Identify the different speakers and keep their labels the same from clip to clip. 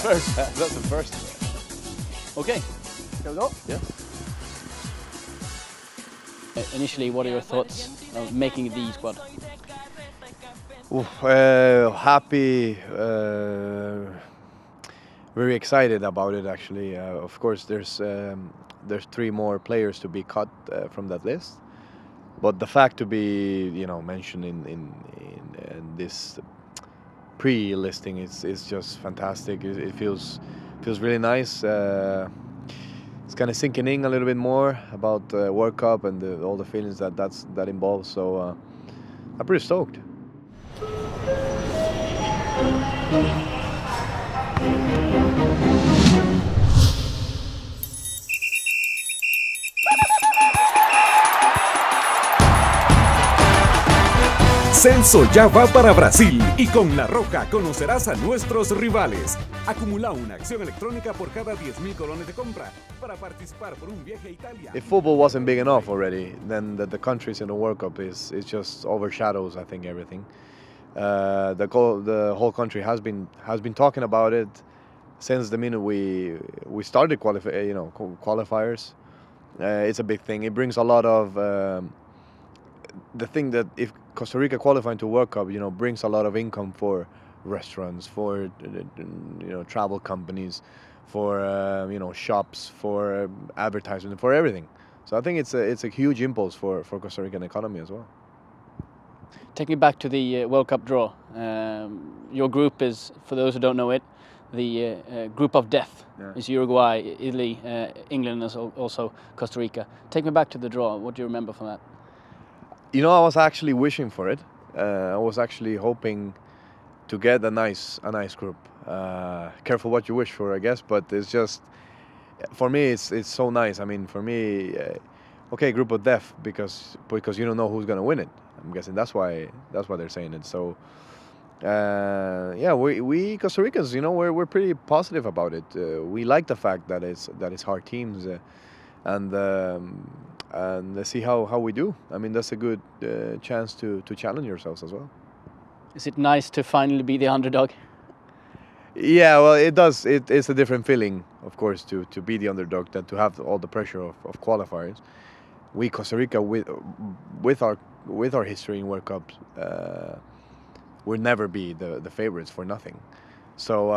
Speaker 1: first. That's the first.
Speaker 2: Okay. Shall we go?
Speaker 1: Yeah.
Speaker 2: Initially, what are your thoughts of making the squad?
Speaker 3: Happy, very excited about it actually. Of course, there's 3 more players to be cut from that list, but the fact to be mentioned in this pre-listing is just fantastic. It feels really nice. It's kind of sinking in a little bit more about World Cup and all the feelings that involves. So I'm pretty stoked.
Speaker 4: Celso ya va para Brasil y con La Roja conocerás a nuestros rivales. Acumula una acción electrónica por cada 10.000 colones de compra para participar por un viaje a Italia.
Speaker 3: If football wasn't big enough already, then the countries in the World Cup is just overshadows, I think, everything. The whole country has been talking about it since the minute we started qualifiers. It's a big thing. It brings a lot of the thing that if Costa Rica qualifying to World Cup, brings a lot of income for restaurants, for travel companies, for shops, for advertising, for everything. So I think it's a huge impulse for Costa Rican economy as well.
Speaker 2: Take me back to the World Cup draw. Your group is, for those who don't know it, the group of death.
Speaker 3: Yeah.
Speaker 2: It's Uruguay, Italy, England, and also Costa Rica. Take me back to the draw. What do you remember from that?
Speaker 3: I was actually wishing for it. I was actually hoping to get a nice group. Careful what you wish for, I guess, but it's just, for me, it's so nice. I mean, for me, okay, group of death because you don't know who's gonna win it. I'm guessing that's why they're saying it. So, we Costa Ricans, we're pretty positive about it. We like the fact that it's hard teams, and let's see how we do. I mean, that's a good chance to challenge yourselves as well.
Speaker 2: Is it nice to finally be the underdog?
Speaker 3: Yeah, well, it does. It's a different feeling, of course, to be the underdog than to have all the pressure of qualifiers. We Costa Rica, with our history in World Cups, will never be the favorites for nothing. So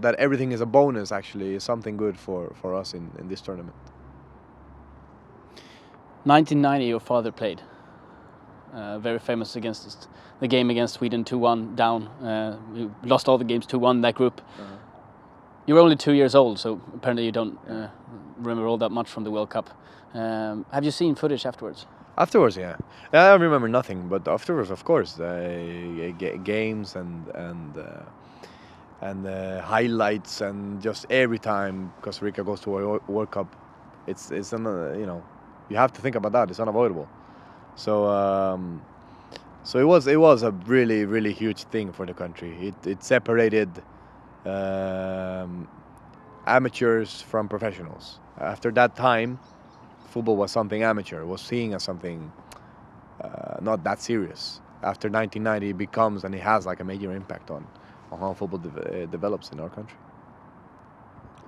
Speaker 3: that everything is a bonus actually is something good for us in this tournament.
Speaker 2: 1990, your father played. Very famous against the game against Sweden, 2-1 down. You lost all the games 2-1 that group. You were only 2 years old, so apparently you don't remember all that much from the World Cup. Have you seen footage afterwards?
Speaker 3: Afterwards, yeah. I remember nothing, but afterwards, of course, games and highlights, and just every time Costa Rica goes to a World Cup, it's you have to think about that. It's unavoidable. So it was a really, really huge thing for the country. It separated amateurs from professionals. After that time, football was something amateur. It was seen as something not that serious. After 1990, it becomes, and it has like a major impact on how football develops in our country.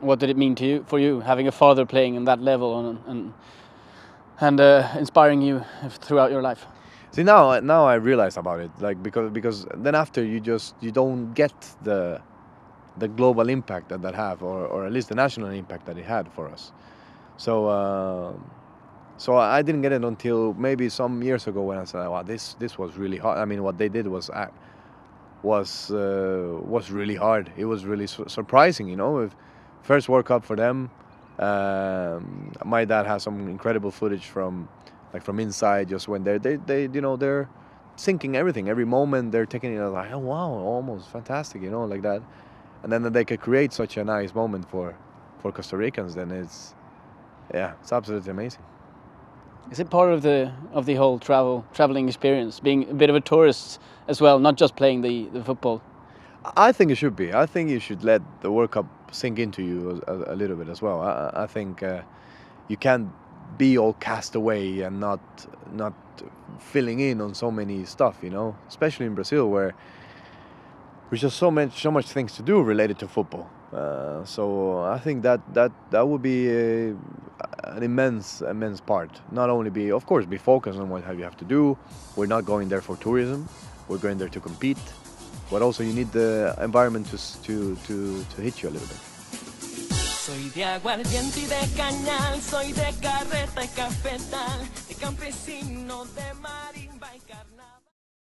Speaker 2: What did it mean to for you having a father playing in that level and inspiring you throughout your life?
Speaker 3: See, now I realize about it, like because then after you don't get the global impact that have, or at least the national impact that it had for us. So I didn't get it until maybe some years ago when I said, "Wow, this was really hard." I mean, what they did was really hard. It was really surprising, First World Cup for them. My dad has some incredible footage from inside, just when they're sinking everything, every moment they're taking it like, oh wow, almost fantastic, like that. And then they could create such a nice moment for Costa Ricans, then it's absolutely amazing.
Speaker 2: Is it part of the whole traveling experience, being a bit of a tourist as well, not just playing the football?
Speaker 3: I think it should be. I think you should let the World Cup sink into you a little bit as well. I think you can't be all cast away and not filling in on so many stuff, especially in Brazil, where there's just so much things to do related to football. So I think that would be an immense part. Not only be focused on what you have to do. We're not going there for tourism. We're going there to compete. But also you need the environment to hit you a little bit.
Speaker 1: Soy de aguardiente y de cañal, soy de carreta y cafetal, de campesino de mar.